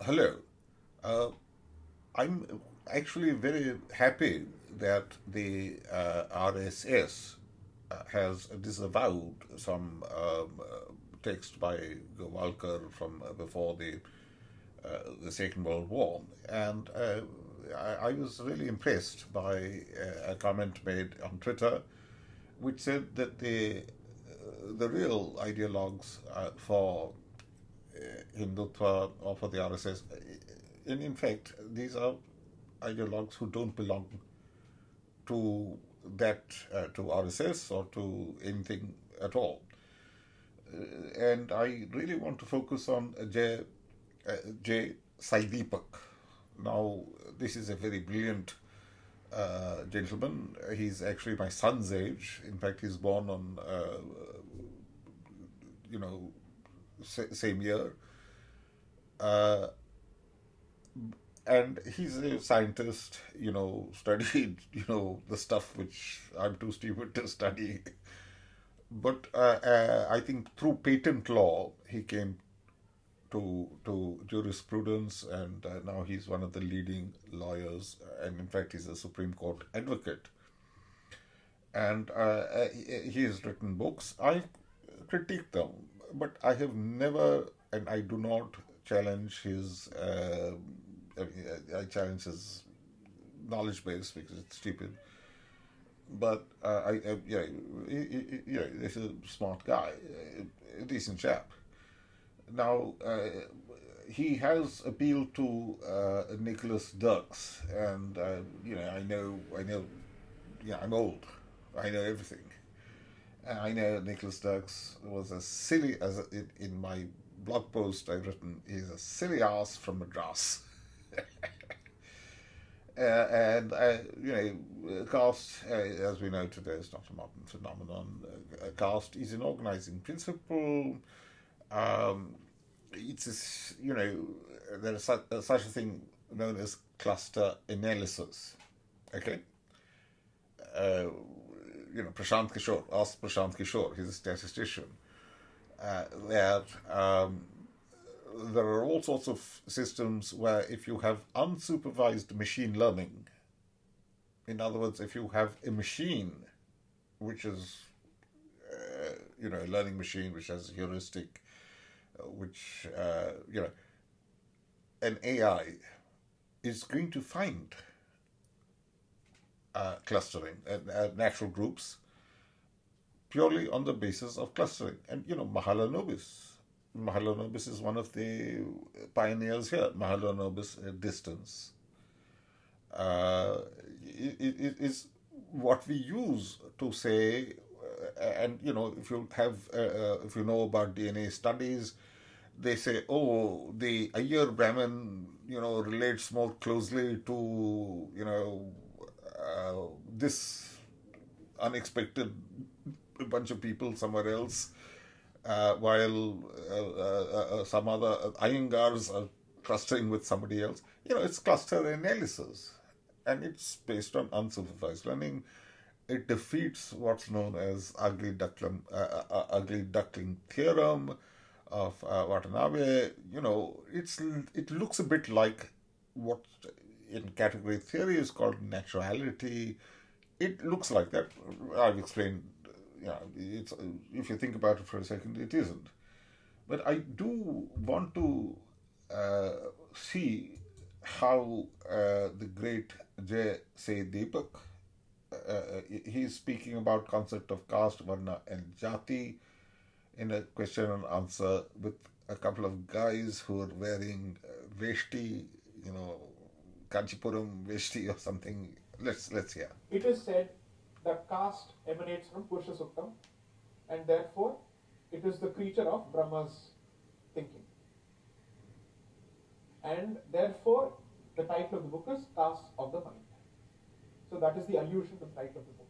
Hello. Uh, I'm actually very happy that the RSS has disavowed some text by Gowalkar from before the Second World War, and I was really impressed by a comment made on Twitter, which said that the real ideologues for Hindutva or for the RSS. In fact, these are ideologues who don't belong to that to RSS or to anything at all. And I really want to focus on J. Sai Deepak. Now, this is a very brilliant gentleman. He's actually my son's age. In fact, he's born on, you know, same year. Uh, and he's a scientist, studied, the stuff which I'm too stupid to study. But I think through patent law, he came to jurisprudence, and now he's one of the leading lawyers, and in fact, he's a Supreme Court advocate. And he has written books. I critique them, but I have never, and I do not challenge his. I challenge his knowledge base because it's stupid. But yeah, yeah, he's a smart guy, a decent chap. Now, he has appealed to Nicholas Dirks, and I know, yeah, I'm old. I know everything. And I know Nicholas Dirks was as silly as in my blog post I've written. He's a silly ass from Madras. And caste, as we know today, is not a modern phenomenon. Caste is an organizing principle. Um, there is such a thing known as cluster analysis. Okay, uh, Prashant Kishore. Ask Prashant Kishore. He's a statistician. That there are all sorts of systems where if you have unsupervised machine learning, in other words, if you have a machine which is, a learning machine which has a heuristic, which, an AI is going to find clustering, natural groups, purely on the basis of clustering. And, Mahalanobis. Mahalanobis is one of the pioneers here. Mahalanobis distance is what we use to say, and if you know about DNA studies, they say, oh, the Iyer Brahmin, relates more closely to, this unexpected bunch of people somewhere else, while some other Iyengars are clustering with somebody else. It's cluster analysis, and it's based on unsupervised learning. It defeats what's known as ugly duckling theorem of Watanabe. It looks a bit like what in category theory is called naturality. It looks like that. I've explained. It's, if you think about it for a second, it isn't. But I do want to see how the great Sai Deepak, he's speaking about concept of caste, varna, and jati in a question and answer with a couple of guys who are wearing veshti, Kanchipuram veshti or something. Let's hear. It is said that caste emanates from Purusha Suktam, and therefore it is the creature of Brahma's thinking. And therefore the title of the book is Caste of the Mind. So that is the allusion to the title of the book.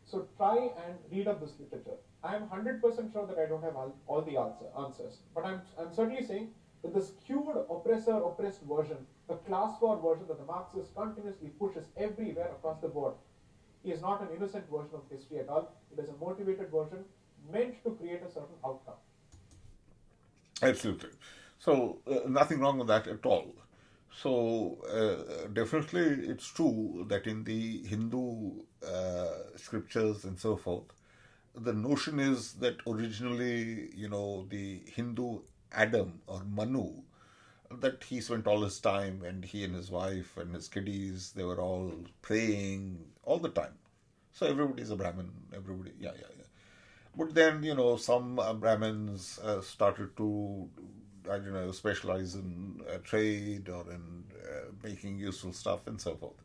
So try and read up this literature. I am 100% sure that I don't have all the answers, but I'm certainly saying that the skewed oppressor-oppressed version, the class war version that the Marxist continuously pushes everywhere across the board, is not an innocent version of history at all. It is a motivated version meant to create a certain outcome. Absolutely. So nothing wrong with that at all. So definitely it's true that in the Hindu scriptures and so forth, the notion is that originally, the Hindu Adam or Manu, that he spent all his time, and he and his wife and his kiddies, they were all praying all the time. So everybody's a Brahmin, everybody, yeah, yeah, yeah. But then, some Brahmins started to, I don't know, specialize in trade or in making useful stuff and so forth.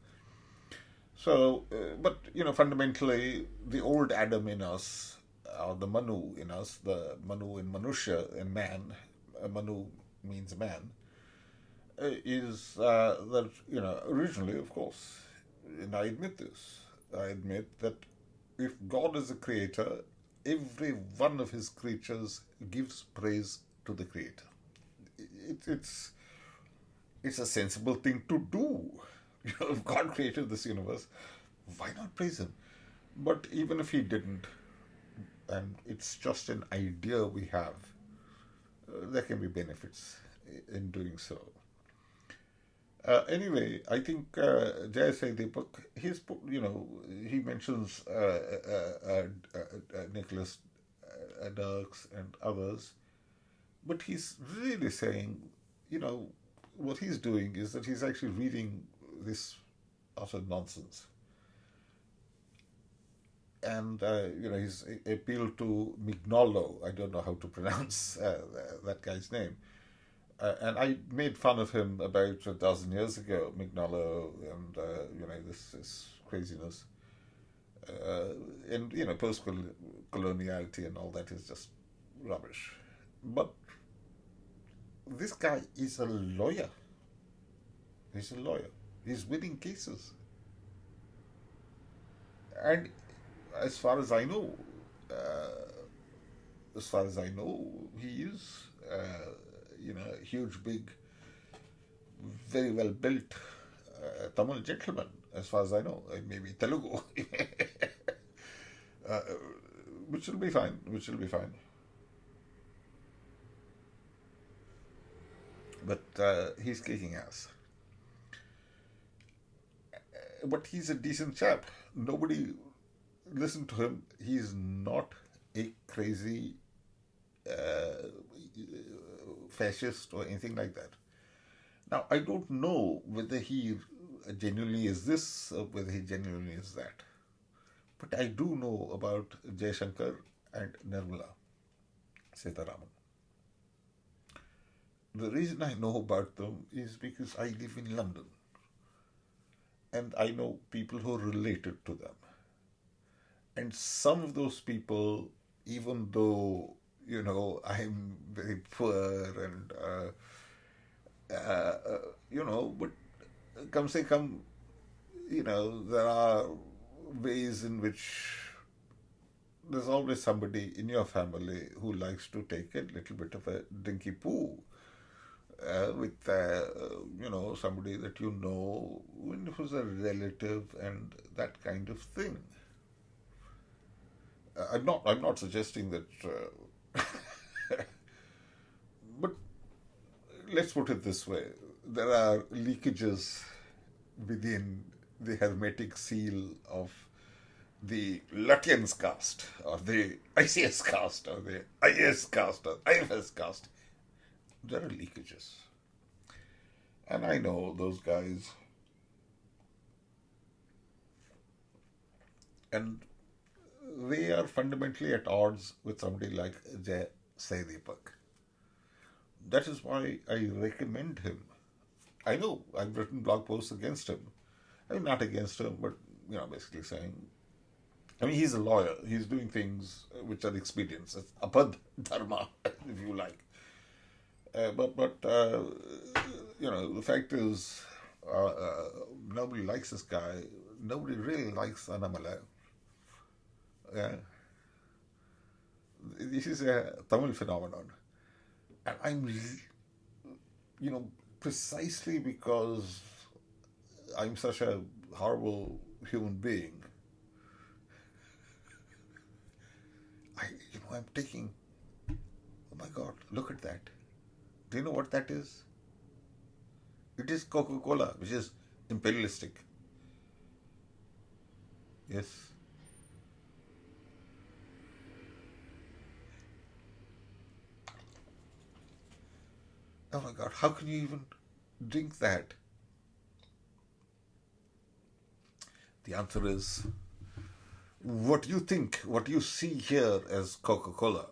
So, but, fundamentally, the old Adam in us, or the Manu in us, the Manu in Manusha, in man, Manu means man, is that, originally, of course, and I admit this, I admit that if God is a creator, every one of his creatures gives praise to the creator. It, it's it's a sensible thing to do. If God created this universe, why not praise him? But even if he didn't, and it's just an idea we have, there can be benefits in doing so. Anyway, I think Sai Deepak, he mentions Nicholas Dirks and others, but he's really saying, you know, what he's doing is that he's actually reading this utter nonsense. And, he's appealed to Mignololo. I don't know how to pronounce that guy's name. And I made fun of him about a dozen years ago, Mignololo, and, this craziness. And, post-coloniality and all that is just rubbish. But this guy is a lawyer. He's a lawyer. He's winning cases. And as far as I know, he is, a huge, big, very well built Tamil gentleman, as far as I know. Maybe Telugu, uh, which will be fine. Which will be fine. But he's kicking ass. But he's a decent chap. Nobody listen to him. He's not a crazy uh, fascist or anything like that. Now, I don't know whether he genuinely is this or whether he genuinely is that. But I do know about Jaishankar and Nirmala Sitharaman. The reason I know about them is because I live in London and I know people who are related to them. And some of those people, even though, I'm very poor and, but come say come, there are ways in which there's always somebody in your family who likes to take a little bit of a dinky poo with, somebody that who's a relative and that kind of thing. I'm not suggesting that, but let's put it this way: there are leakages within the hermetic seal of the Lutyens caste, or the ICS caste, or the IS caste, or IFS caste. There are leakages, and I know those guys, and they are fundamentally at odds with somebody like Sai Deepak. That is why I recommend him. I know I've written blog posts against him. I mean, not against him, but basically saying. I mean, he's a lawyer. He's doing things which are expedients. It's apad dharma, if you like. The fact is, nobody likes this guy. Nobody really likes Annamalai. Yeah. This is a Tamil phenomenon. And precisely because I'm such a horrible human being, I'm taking, oh my God, look at that. Do you know what that is? It is Coca-Cola, which is imperialistic. Yes. Oh my God, how can you even drink that? The answer is what you think, what you see here as Coca-Cola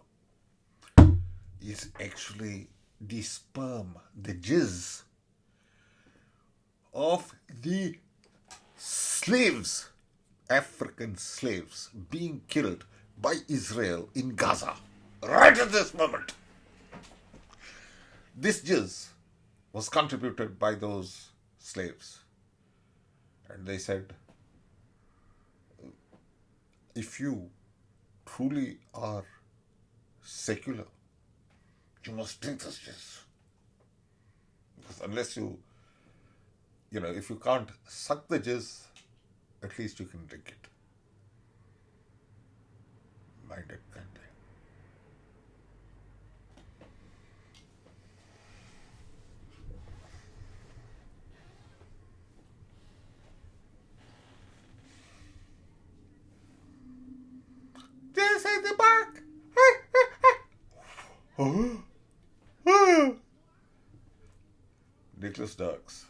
is actually the sperm, the jizz of the slaves, African slaves being killed by Israel in Gaza right at this moment. This jizz was contributed by those slaves. And they said, if you truly are secular, you must drink this jizz. Because unless if you can't suck the jizz, at least you can drink it. Mind it, can't they? There's Sai Deepak! Nicholas Dirks.